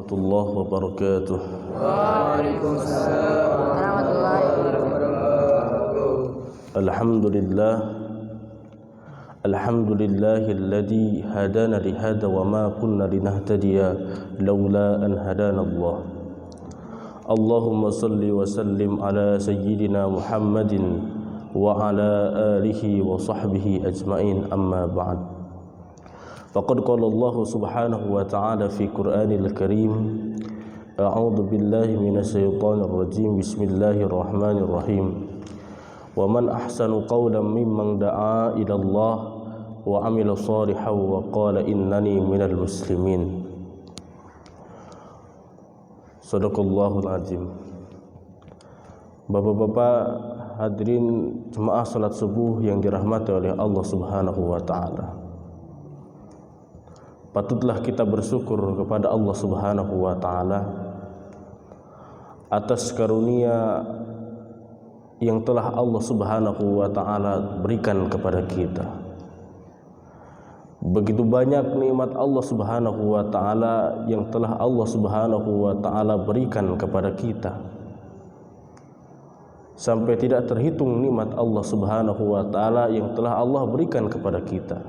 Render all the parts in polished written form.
warahmatullahi wabarakatuh. Waalaikumsalam warahmatullahi wabarakatuh. Alhamdulillahilladzi hadana lihada wa ma kunna linahtadiya laula an hadana Allah. Allahumma salli wa sallim ala sayyidina Muhammadin wa ala alihi wa sahbihi ajma'in, amma ba'd. Faqad qala Allah subhanahu wa ta'ala fi Qur'anil Karim, a'udzu billahi minasy syaithanir rajim, bismillahirrahmanirrahim. Wa man ahsanu qawlan mimman da'a ila Allah wa amila shalihan wa qala innani minal muslimin. Shadaqallahul azim. Bapak-bapak hadirin jemaah salat subuh yang dirahmati oleh Allah Subhanahu wa taala. Patutlah kita bersyukur kepada Allah Subhanahu wa taala atas karunia yang telah Allah Subhanahu wa taala berikan kepada kita. Begitu banyak nikmat Allah Subhanahu wa taala yang telah Allah Subhanahu wa taala berikan kepada kita, sampai tidak terhitung nikmat Allah Subhanahu wa taala yang telah Allah berikan kepada kita.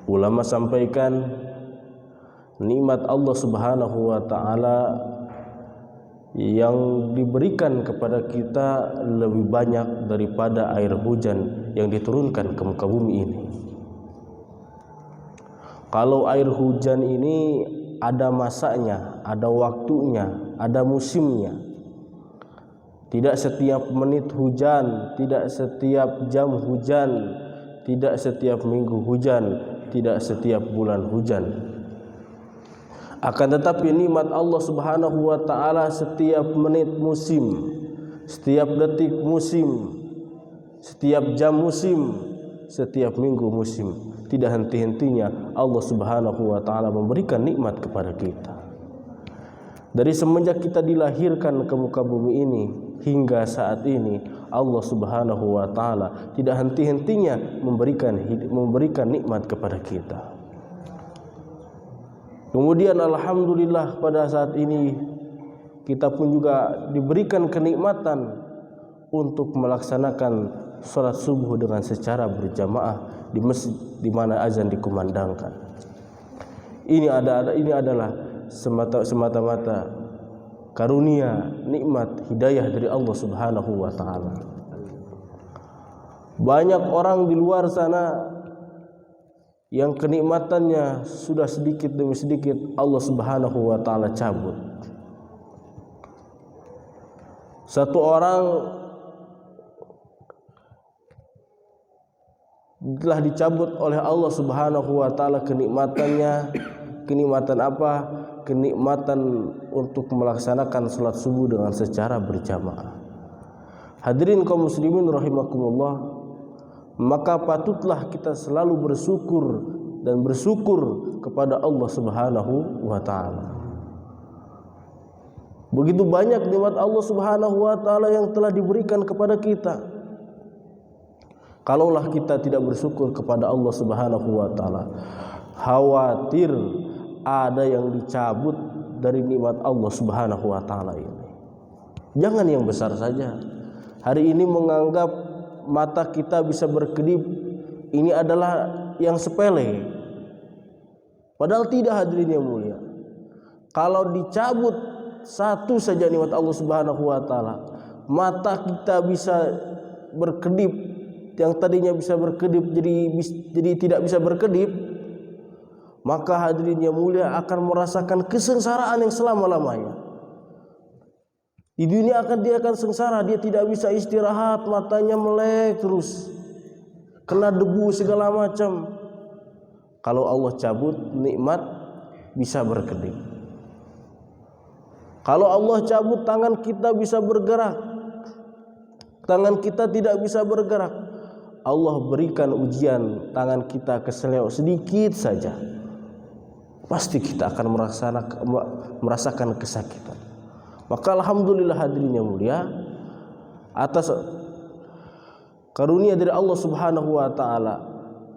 Ulama sampaikan nikmat Allah Subhanahu wa taala yang diberikan kepada kita lebih banyak daripada air hujan yang diturunkan ke muka bumi ini. Kalau air hujan ini ada masanya, ada waktunya, ada musimnya. Tidak setiap menit hujan, tidak setiap jam hujan, tidak setiap minggu hujan, tidak setiap bulan hujan. Akan tetapi nikmat Allah Subhanahu wa taala setiap menit musim, setiap detik musim, setiap jam musim, setiap minggu musim. Tidak henti-hentinya Allah Subhanahu wa taala memberikan nikmat kepada kita. Dari semenjak kita dilahirkan ke muka bumi ini hingga saat ini, Allah Subhanahu wa taala tidak henti-hentinya memberikan nikmat kepada kita. Kemudian alhamdulillah pada saat ini kita pun juga diberikan kenikmatan untuk melaksanakan salat subuh dengan secara berjamaah di masjid di mana azan dikumandangkan. Ini adalah semata-mata karunia, nikmat, hidayah dari Allah Subhanahu wa taala. Banyak orang di luar sana yang kenikmatannya sudah sedikit demi sedikit Allah Subhanahu wa taala cabut. Satu orang telah dicabut oleh Allah Subhanahu wa taala kenikmatannya. Kenikmatan apa? Kenikmatan untuk melaksanakan salat subuh dengan secara berjamaah. Hadirin kaum muslimin rahimakumullah, maka patutlah kita selalu bersyukur kepada Allah Subhanahu wa taala. Begitu banyak nikmat Allah Subhanahu wa taala yang telah diberikan kepada kita. Kalaulah kita tidak bersyukur kepada Allah Subhanahu wa taala, khawatir ada yang dicabut dari nikmat Allah Subhanahu wa taala ini. Jangan yang besar saja. Hari ini menganggap mata kita bisa berkedip ini adalah yang sepele. Padahal tidak, hadirin yang mulia. Kalau dicabut satu saja nikmat Allah Subhanahu wa taala, mata kita bisa berkedip, yang tadinya bisa berkedip jadi tidak bisa berkedip, maka hadirin yang mulia akan merasakan kesengsaraan yang selama-lamanya. Di dunia dia akan sengsara, dia tidak bisa istirahat, matanya melek terus, kena debu segala macam. Kalau Allah cabut nikmat, bisa berkedip. Kalau Allah cabut, tangan kita bisa bergerak, tangan kita tidak bisa bergerak. Allah berikan ujian, tangan kita keseleo sedikit saja, pasti kita akan merasakan kesakitan. Maka alhamdulillah hadirin yang mulia, atas karunia dari Allah Subhanahu wa taala,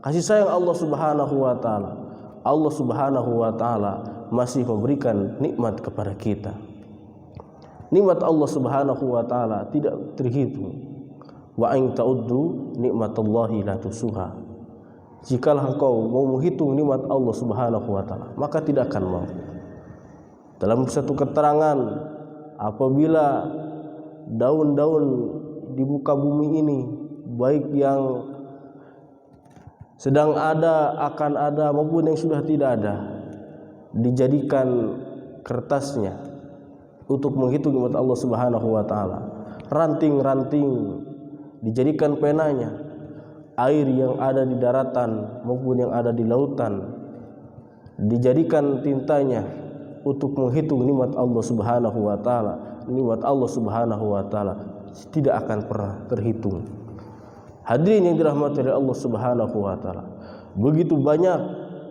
kasih sayang Allah Subhanahu wa taala, Allah Subhanahu wa taala masih memberikan nikmat kepada kita. Nikmat Allah Subhanahu wa taala tidak terhitung. Wa in ta'uddu nikmatallahi la tusuha. Jikalau engkau mau menghitung nikmat Allah Subhanahu wa taala, maka tidak akan mampu. Dalam satu keterangan, apabila daun-daun di muka bumi ini, baik yang sedang ada, akan ada, maupun yang sudah tidak ada, dijadikan kertasnya untuk menghitung nikmat Allah Subhanahu wa taala. Ranting-ranting dijadikan penanya. Air yang ada di daratan maupun yang ada di lautan dijadikan tintanya untuk menghitung nikmat Allah Subhanahu wa taala. Nikmat Allah Subhanahu wa taala tidak akan pernah terhitung. Hadirin yang dirahmati oleh Allah Subhanahu wa taala, begitu banyak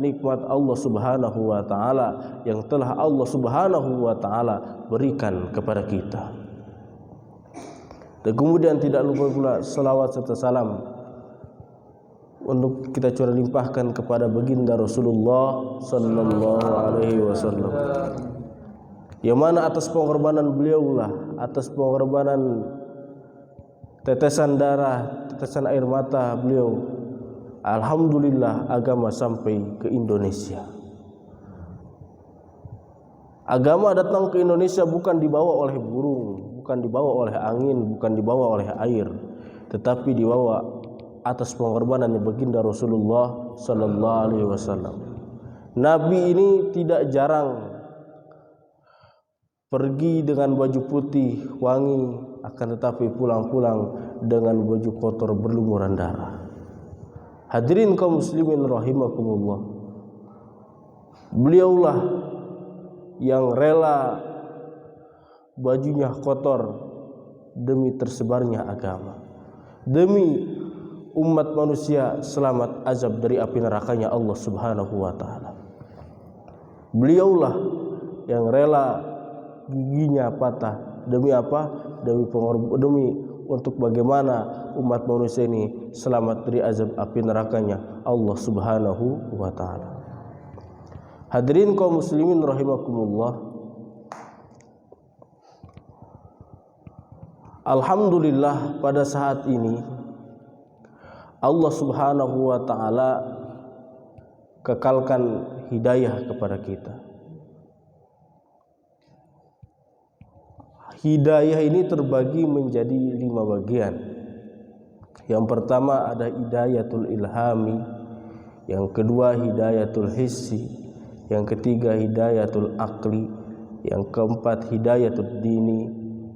nikmat Allah Subhanahu wa taala yang telah Allah Subhanahu wa taala berikan kepada kita. Dan kemudian tidak lupa pula salawat serta salam untuk kita curah limpahkan kepada baginda Rasulullah sallallahu alaihi wasallam, yang mana atas pengorbanan beliaulah, atas pengorbanan tetesan darah, tetesan air mata beliau, alhamdulillah agama sampai ke Indonesia. Agama datang ke Indonesia bukan dibawa oleh burung, bukan dibawa oleh angin, bukan dibawa oleh air, tetapi dibawa atas pengorbanan baginda Rasulullah sallallahu alaihi wasallam. Nabi ini tidak jarang pergi dengan baju putih wangi, akan tetapi pulang-pulang dengan baju kotor berlumuran darah. Hadirin kaum muslimin rahimakumullah, beliaulah yang rela bajunya kotor demi tersebarnya agama, demi umat manusia selamat azab dari api nerakanya Allah Subhanahu wa taala. Beliaulah yang rela giginya patah demi apa? Demi untuk bagaimana umat manusia ini selamat dari azab api nerakanya Allah Subhanahu wa taala. Hadirin kaum muslimin rahimakumullah, alhamdulillah pada saat ini Allah Subhanahu wa taala kekalkan hidayah kepada kita. Hidayah ini terbagi menjadi 5 bagian. Yang pertama ada hidayatul ilhami, yang kedua hidayatul hissi, yang ketiga hidayatul akli, yang keempat hidayatul dini,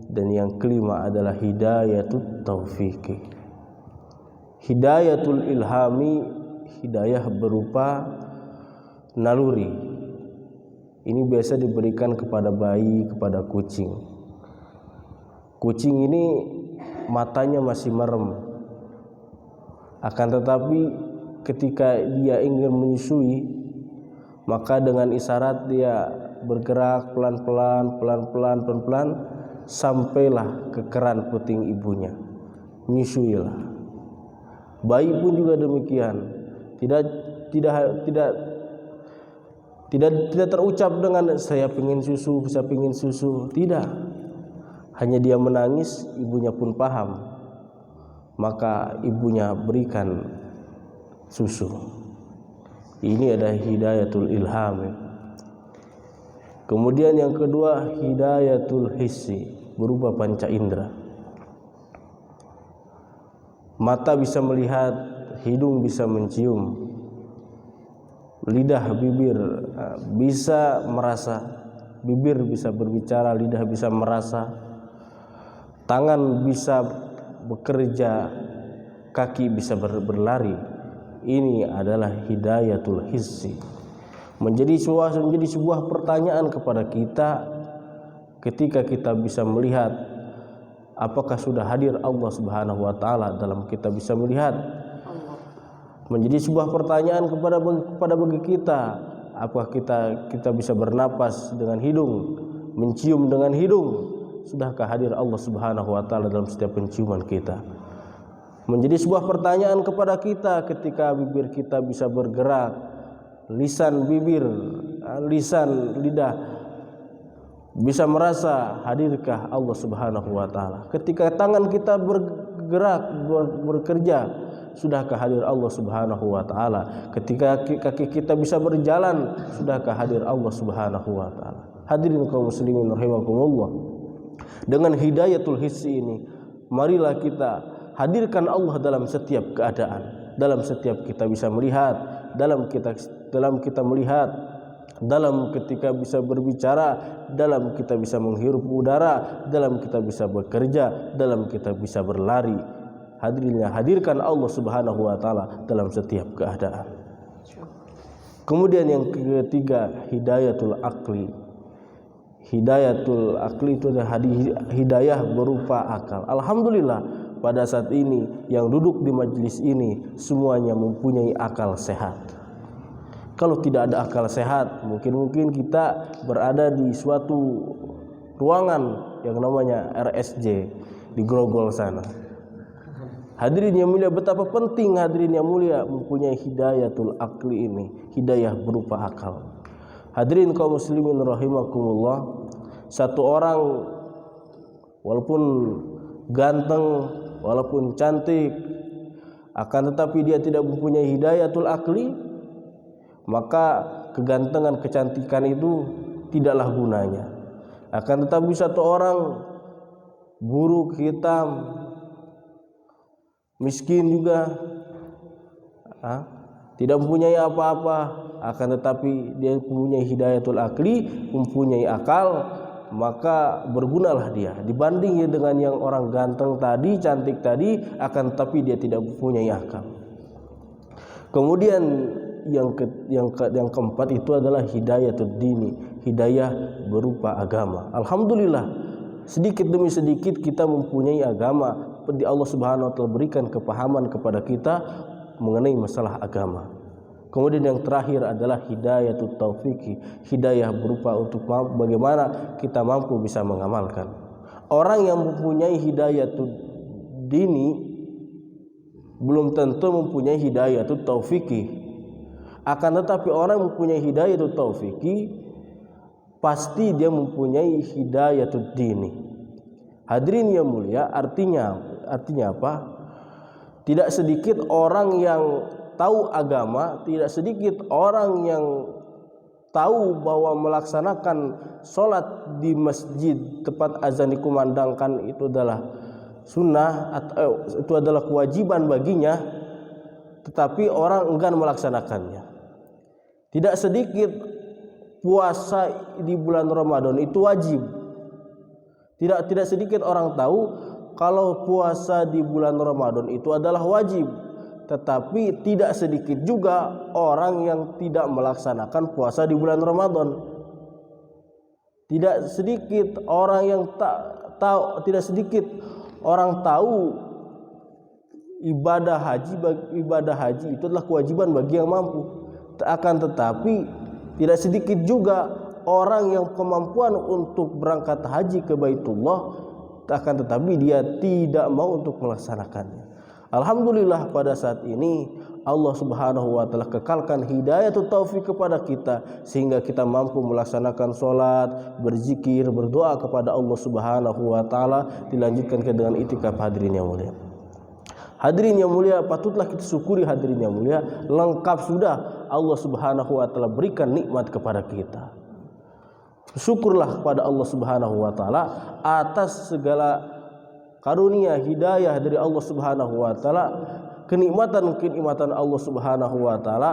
dan yang kelima adalah hidayatul taufiqi. Hidayatul ilhami, hidayah berupa naluri. Ini biasa diberikan kepada bayi, kepada kucing. Kucing ini matanya masih merem, akan tetapi ketika dia ingin menyusui, maka dengan isyarat dia bergerak pelan-pelan sampailah ke keran puting ibunya, menyusuilah. Bayi pun juga demikian, tidak terucap dengan saya ingin susu, tidak. Hanya dia menangis, ibunya pun paham, maka ibunya berikan susu. Ini adalah hidayatul ilham. Kemudian yang kedua hidayatul hissi, berupa panca indera. Mata bisa melihat, hidung bisa mencium, lidah, bibir bisa merasa, bibir bisa berbicara, lidah bisa merasa, tangan bisa bekerja, kaki bisa berlari. Ini adalah hidayatul hissi. Menjadi sebuah pertanyaan kepada kita ketika kita bisa melihat, apakah sudah hadir Allah Subhanahu wa taala dalam kita bisa melihat? Menjadi sebuah pertanyaan kepada bagi kita, apakah kita bisa bernapas dengan hidung, mencium dengan hidung? Sudahkah hadir Allah Subhanahu wa taala dalam setiap penciuman kita? Menjadi sebuah pertanyaan kepada kita ketika bibir kita bisa bergerak, lisan bibir lisan, lidah bisa merasa hadirkah Allah Subhanahu wa taala. Ketika tangan kita bergerak, bekerja, sudahkah hadir Allah Subhanahu wa taala. Ketika kaki kita bisa berjalan, sudahkah hadir Allah Subhanahu wa taala. Hadirin kaum muslimin rahimakumullah. Dengan hidayatul hissi ini, marilah kita hadirkan Allah dalam setiap keadaan. Dalam setiap kita bisa melihat, dalam kita melihat, dalam ketika bisa berbicara, dalam kita bisa menghirup udara, dalam kita bisa bekerja, dalam kita bisa berlari. Hadirkan Allah Subhanahu wa taala dalam setiap keadaan. Kemudian yang ketiga, hidayatul akli. Hidayatul akli itu adalah hidayah berupa akal. Alhamdulillah pada saat ini yang duduk di majelis ini semuanya mempunyai akal sehat. Kalau tidak ada akal sehat, mungkin kita berada di suatu ruangan yang namanya RSJ di Grogol sana. Hadirin yang mulia, betapa penting hadirin yang mulia mempunyai hidayatul akli ini, hidayah berupa akal. Hadirin kaum muslimin rahimakumullah, satu orang walaupun ganteng, walaupun cantik, akan tetapi dia tidak mempunyai hidayatul akli, maka kegantengan, kecantikan itu tidaklah gunanya. Akan tetapi satu orang buruk, hitam, miskin juga, tidak mempunyai apa-apa, akan tetapi dia mempunyai hidayatul akli, mempunyai akal, maka bergunalah dia dibanding dengan yang orang ganteng tadi, cantik tadi, akan tetapi dia tidak mempunyai akal. Kemudian yang keempat itu adalah hidayatul dini, hidayah berupa agama. Alhamdulillah sedikit demi sedikit kita mempunyai agama. Allah Subhanahu wa taala berikan kepahaman kepada kita mengenai masalah agama. Kemudian yang terakhir adalah hidayatul taufiki, hidayah berupa untuk bagaimana kita mampu bisa mengamalkan. Orang yang mempunyai hidayatul dini belum tentu mempunyai hidayatul taufiki. Akan tetapi orang yang mempunyai hidayatul taufiki pasti dia mempunyai hidayatul dini. Hadirin yang mulia, artinya apa? Tidak sedikit orang yang tahu agama, tidak sedikit orang yang tahu bahwa melaksanakan sholat di masjid tempat azan dikumandangkan itu adalah sunnah, atau itu adalah kewajiban baginya, tetapi orang enggan melaksanakannya. Tidak sedikit puasa di bulan Ramadan itu wajib. Tidak sedikit orang tahu kalau puasa di bulan Ramadan itu adalah wajib, tetapi tidak sedikit juga orang yang tidak melaksanakan puasa di bulan Ramadan. Tidak sedikit orang yang tidak sedikit orang tahu ibadah haji itu adalah kewajiban bagi yang mampu. Akan tetapi tidak sedikit juga orang yang kemampuan untuk berangkat haji ke Baitullah, akan tetapi dia tidak mau untuk melaksanakannya. Alhamdulillah pada saat ini Allah Subhanahu wa taala kekalkan hidayatul taufik kepada kita sehingga kita mampu melaksanakan salat, berzikir, berdoa kepada Allah Subhanahu wa taala, dilanjutkan dengan itikaf. Hadirin yang mulia. Hadirin yang mulia, patutlah kita syukuri hadirin yang mulia, lengkap sudah Allah Subhanahu wa taala berikan nikmat kepada kita. Syukurlah kepada Allah Subhanahu wa taala atas segala karunia hidayah dari Allah Subhanahu wa taala, kenikmatan Allah Subhanahu wa taala,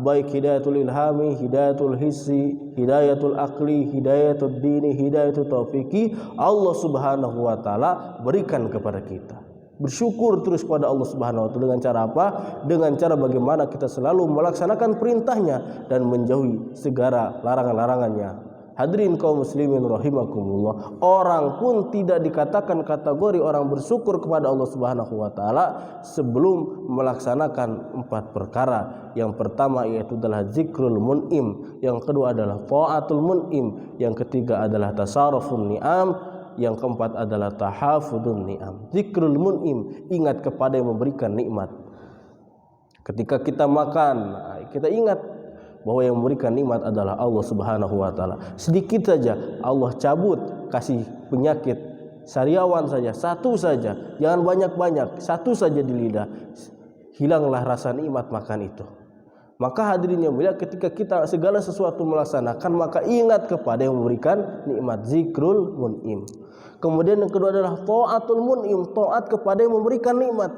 baik hidayatul ilhami, hidayatul hissi, hidayatul akli, hidayatul dini, hidayatul taufiki, Allah Subhanahu wa taala berikan kepada kita. Bersyukur terus kepada Allah Subhanahu wa taala dengan cara apa? Dengan cara bagaimana kita selalu melaksanakan perintahnya dan menjauhi segala larangan-larangannya. Hadirin kaum muslimin rahimakumullah, orang pun tidak dikatakan kategori orang bersyukur kepada Allah Subhanahu wa taala sebelum melaksanakan 4 perkara. Yang pertama yaitu adalah zikrul mun'im, yang kedua adalah taatul mun'im, yang ketiga adalah tasarrufun ni'am, yang keempat adalah tahafudun ni'am. Zikrul mun'im, ingat kepada yang memberikan nikmat. Ketika kita makan, kita ingat bahwa yang memberikan nikmat adalah Allah Subhanahu wa taala. Sedikit saja Allah cabut, kasih penyakit sariawan saja, satu saja, jangan banyak-banyak, satu saja di lidah, hilanglah rasa nikmat makan itu. Maka hadirin yang mulia, ketika kita segala sesuatu melaksanakan, maka ingat kepada yang memberikan nikmat, zikrul mun'im. Kemudian yang kedua adalah taatul mun'im, taat kepada yang memberikan nikmat.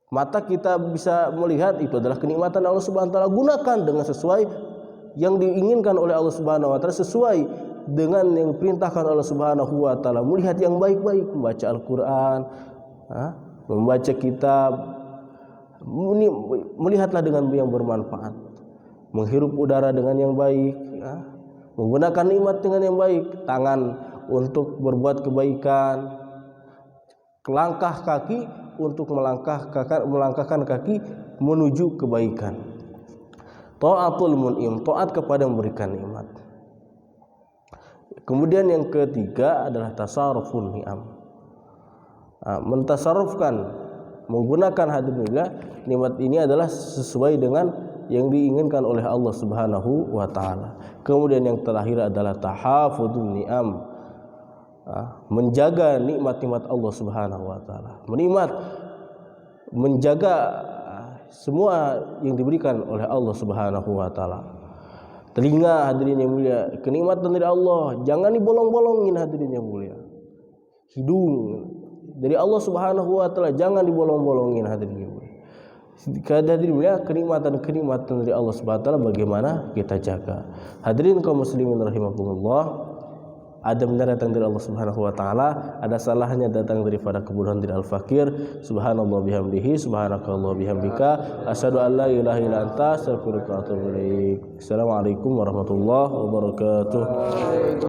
Mata kita bisa melihat itu adalah kenikmatan Allah Subhanahu wa taala, gunakan dengan sesuai yang diinginkan oleh Allah Subhanahu wa taala, sesuai dengan yang diperintahkan Allah Subhanahu wa taala. Melihat yang baik-baik, membaca Al-Qur'an, membaca kitab, melihatlah dengan yang bermanfaat, menghirup udara dengan yang baik, menggunakan nikmat dengan yang baik, tangan untuk berbuat kebaikan, langkah kaki untuk melangkahkan kaki menuju kebaikan. Taatul mun'im, taat kepada yang memberikan nikmat. Kemudian yang ketiga adalah tasarrufun ni'am, mentasarrufkan, menggunakan hadirin nikmat ini adalah sesuai dengan yang diinginkan oleh Allah Subhanahu wa taala. Kemudian yang terakhir adalah tahafudun ni'am, menjaga nikmat-nikmat Allah Subhanahu wa taala. Menjaga semua yang diberikan oleh Allah Subhanahu wa taala. Telinga hadirin yang mulia, kenikmatan dari Allah, jangan dibolong-bolongin hadirin yang mulia. Hidung dari Allah Subhanahu wa taala, jangan dibolong-bolongin hadirin yang mulia. Hadirin mulia, kenikmatan dari Allah Subhanahu wa taala bagaimana kita jaga. Hadirin kaum muslimin rahimakumullah, ada benar datang dari Allah Subhanahu wa taala, ada salahnya datang daripada kebodohan dari al-fakir. Subhanallah bihamdihi, subhanakallah bihamdika, asyhadu an la ilaha illa anta, astaghfiruka wa atubu ilaik. Assalamualaikum warahmatullahi wabarakatuh.